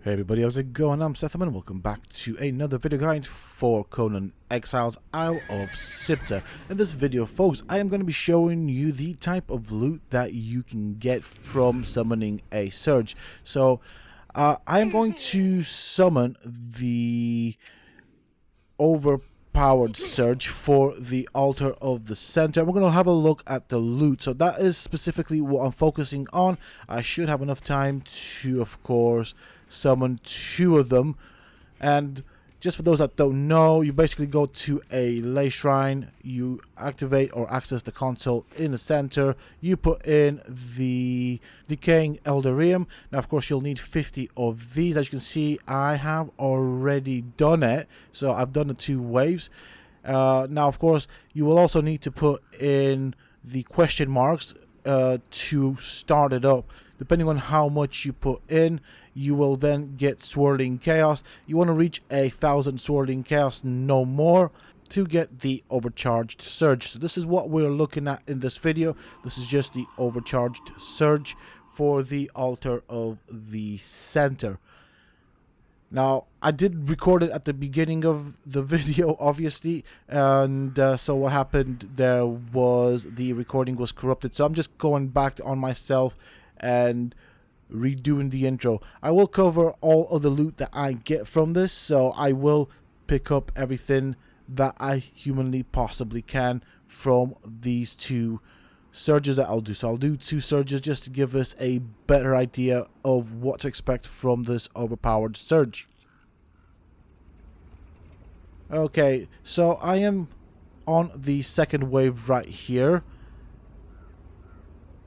Hey everybody, how's it going? I'm Sethum and welcome back to another video guide for Conan Exiles Isle of Siptah. In this video, folks, I am going to be showing you the type of loot that you can get from summoning a surge. So, I am going to summon the overpowered surge for the altar of the center. We're going to have a look at the loot. So that is specifically what I'm focusing on. I should have enough time to, of course, summon two of them. And just for those that don't know, you basically go to a ley shrine, you activate or access the console in the center, you put in the decaying elderium. Now of course you'll need 50 of these. As you can see, I have already done it, so I've done the 2 waves. Now of course you will also need to put in the question marks to start it up. Depending on how much you put in, you will then get swirling chaos. You want to reach 1,000 swirling chaos, no more, to get the overcharged surge. So this is what we're looking at in this video. This is just the overcharged surge for the altar of the center. Now, I did record it at the beginning of the video, obviously, and so what happened there was the recording was corrupted. So I'm just going back on myself and redoing the intro. I will cover all of the loot that I get from this, so I will pick up everything that I humanly possibly can from these 2 surges that I'll do. So I'll do 2 surges just to give us a better idea of what to expect from this overpowered surge. Okay, so I am on the second wave right here.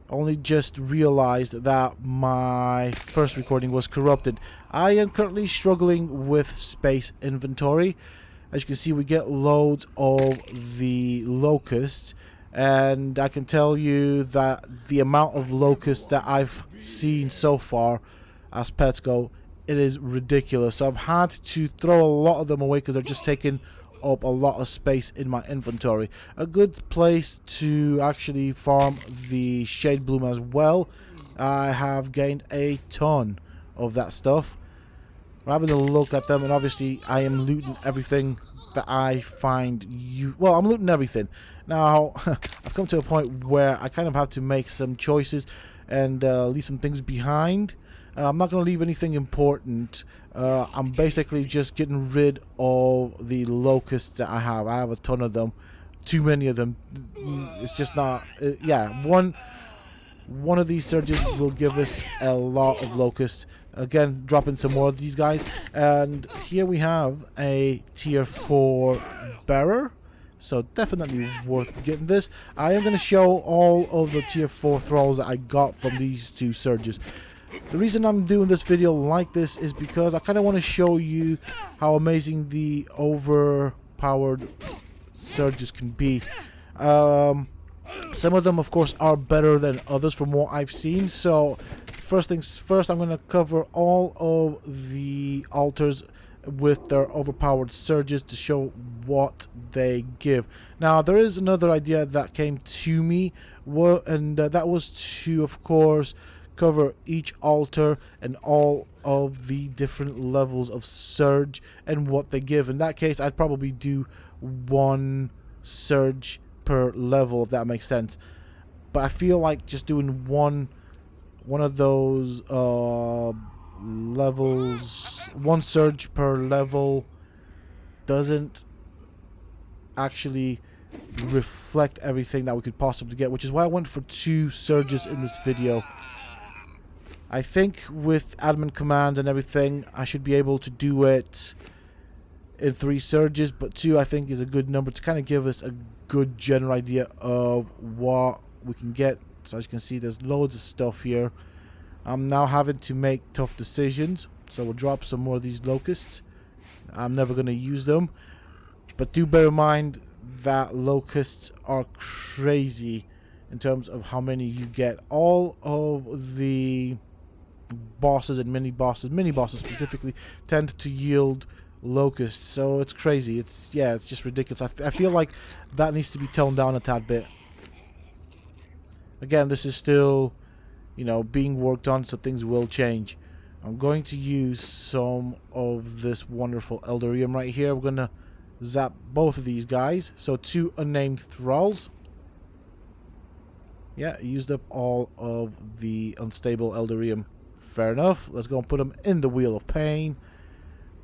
Only just realized that my first recording was corrupted. I am currently struggling with space inventory. As you can see, we get loads of the locusts, and I can tell you that the amount of locusts that I've seen so far as pets go, it is ridiculous. So I've had to throw a lot of them away because they're just taking up a lot of space in my inventory. A good place to actually farm the shade bloom as well. I have gained a ton of that stuff. We're having a look at them, and obviously I am looting everything that I find well, I'm looting everything. Now, I've come to a point where I kind of have to make some choices and leave some things behind. I'm not going to leave anything important. I'm basically just getting rid of the locusts that I have. I have a ton of them. Too many of them. It's just not... yeah, one of these surges will give us a lot of locusts. Again, dropping some more of these guys. And here we have a tier 4 bearer. So definitely worth getting this. I am going to show all of the tier 4 thralls that I got from these 2 surges. The reason I'm doing this video like this is because I kind of want to show you how amazing the overpowered surges can be. Some of them, of course, are better than others from what I've seen. So first things first, I'm going to cover all of the altars with their overpowered surges to show what they give. Now, there is another idea that came to me, and that was to, of course, cover each altar and all of the different levels of surge and what they give. In that case, I'd probably do 1 surge per level, if that makes sense. But I feel like just doing one of those levels, 1 surge per level, doesn't actually reflect everything that we could possibly get, which is why I went for 2 surges in this video. I think with admin commands and everything, I should be able to do it in 3 surges, but 2 I think is a good number to kind of give us a good general idea of what we can get. So as you can see, there's loads of stuff here. I'm now having to make tough decisions, so we'll drop some more of these locusts. I'm never going to use them, but do bear in mind that locusts are crazy in terms of how many you get. All of the bosses and mini bosses specifically, tend to yield locusts, so it's crazy. It's just ridiculous. I feel like that needs to be toned down a tad bit. Again, this is still, you know, being worked on, so things will change. I'm going to use some of this wonderful Eldarium right here. We're going to zap both of these guys. So 2 unnamed Thralls. Yeah, used up all of the unstable Eldarium. Fair enough. Let's go and put them in the Wheel of Pain.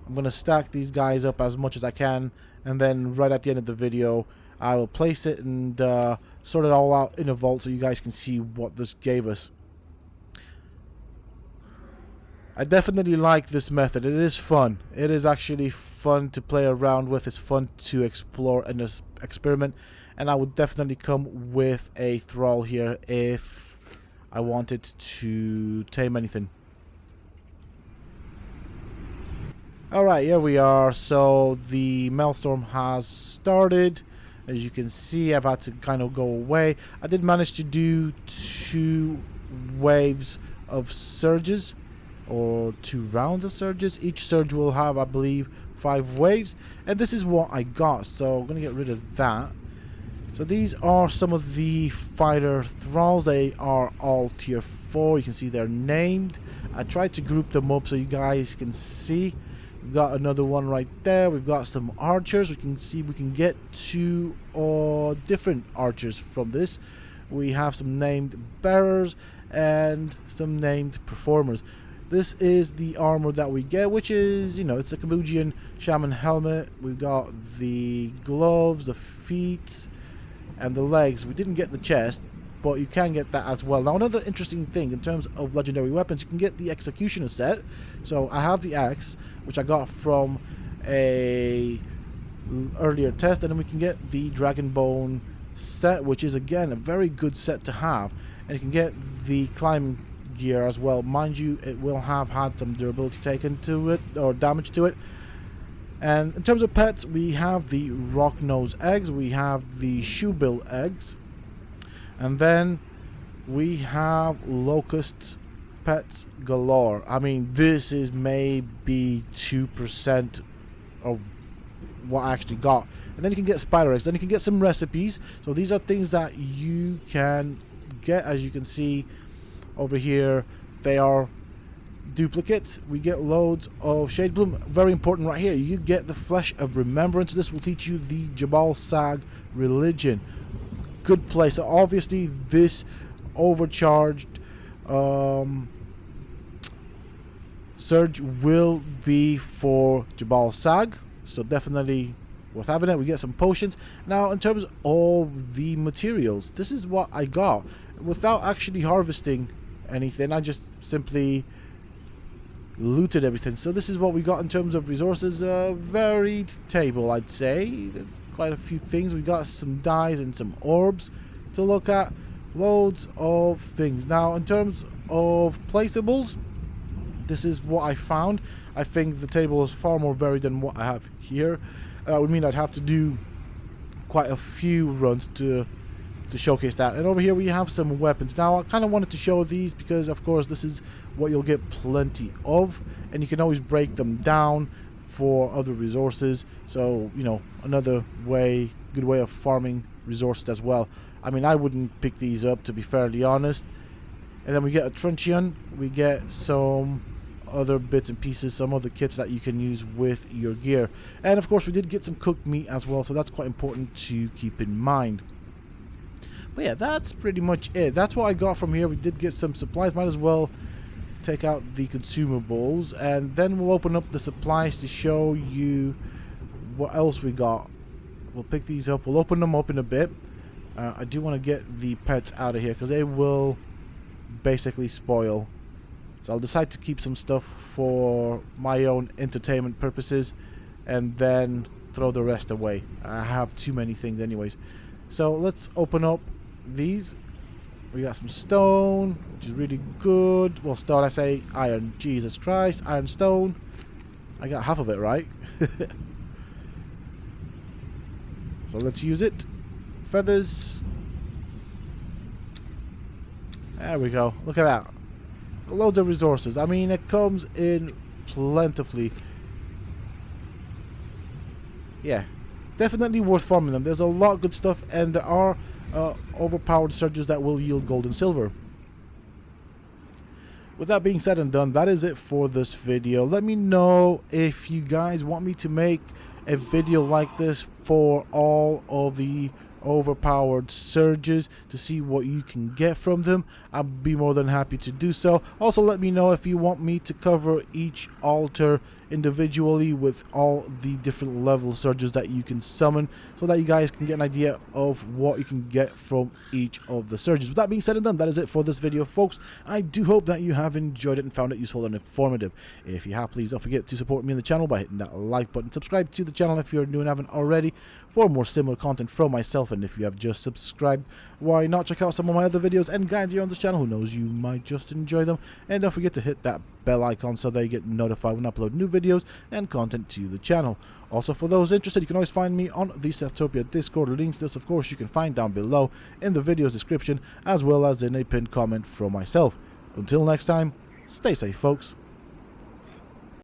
I'm going to stack these guys up as much as I can. And then right at the end of the video, I will place it and sort it all out in a vault so you guys can see what this gave us. I definitely like this method. It is fun. It is actually fun to play around with. It's fun to explore and experiment. And I would definitely come with a Thrall here if I wanted to tame anything. Alright, here we are. So the Maelstrom has started. As you can see, I've had to kind of go away. I did manage to do 2 waves of surges. Or 2 rounds of surges. Each surge will have, I believe, 5 waves. And this is what I got. So I'm going to get rid of that. So these are some of the fighter thralls. They are all tier 4. You can see they're named. I tried to group them up so you guys can see. We've got another one right there. We've got some archers. We can see we can get 2 different archers from this. We have some named bearers and some named performers. This is the armor that we get, which is, you know, it's a Cabogian shaman helmet. We've got the gloves, the feet, and the legs. We didn't get the chest, but you can get that as well. Now, another interesting thing in terms of legendary weapons, you can get the executioner set. So I have the axe, which I got from a earlier test, and then we can get the dragon bone set, which is again a very good set to have. And you can get the climbing gear as well. Mind you, it will have had some durability taken to it, or damage to it. And in terms of pets, we have the rock nose eggs, we have the shoebill eggs, and then we have locust pets galore. I mean, this is maybe 2% of what I actually got. And then you can get spider eggs, then you can get some recipes. So these are things that you can get. As you can see over here, they are duplicates. We get loads of shade bloom. Very important right here, you get the flesh of remembrance. This will teach you the Jabal Sag religion. Good place. So obviously this overcharged surge will be for Jabal Sag, so definitely worth having it. We get some potions. Now in terms of the materials, this is what I got without actually harvesting anything. I just simply looted everything. So this is what we got in terms of resources. A varied table, I'd say. There's quite a few things. We got some dyes and some orbs to look at. Loads of things. Now in terms of placeables, this is what I found. I think the table is far more varied than what I have here. That would mean I'd have to do quite a few runs to showcase that. And over here we have some weapons. Now I kind of wanted to show these because of course this is what you'll get plenty of, and you can always break them down for other resources. So, you know, another good way of farming resources as well. I mean, I wouldn't pick these up, to be fairly honest. And then we get a truncheon, we get some other bits and pieces, some other kits that you can use with your gear. And of course we did get some cooked meat as well, so that's quite important to keep in mind. But yeah, that's pretty much it. That's what I got from here. We did get some supplies. Might as well take out the consumables, and then we'll open up the supplies to show you what else we got. We'll pick these up. We'll open them up in a bit. I do want to get the pets out of here because they will basically spoil. So I'll decide to keep some stuff for my own entertainment purposes and then throw the rest away. I have too many things anyways. So let's open up these. We got some stone, which is really good. Well, stone, I say iron. Jesus Christ, iron stone. I got half of it right. So let's use it. Feathers. There we go. Look at that. Loads of resources. I mean, it comes in plentifully. Yeah, definitely worth farming them. There's a lot of good stuff, and there are overpowered surges that will yield gold and silver. With that being said and done, that is it for this video. Let me know if you guys want me to make a video like this for all of the overpowered surges to see what you can get from them. I'd be more than happy to do so. Also, let me know if you want me to cover each altar individually with all the different level surges that you can summon, so that you guys can get an idea of what you can get from each of the surges. With that being said and done, that is it for this video, folks. I do hope that you have enjoyed it and found it useful and informative. If you have, please don't forget to support me in the channel by hitting that like button. Subscribe to the channel if you're new and haven't already for more similar content from myself. And if you have just subscribed, why not check out some of my other videos and guides here on this channel? Who knows, you might just enjoy them. And don't forget to hit that bell icon so that you get notified when I upload new videos and content to the channel. Also, for those interested, you can always find me on the Sethopia Discord. Links to this, of course, you can find down below in the video's description, as well as in a pinned comment from myself. Until next time, stay safe, folks.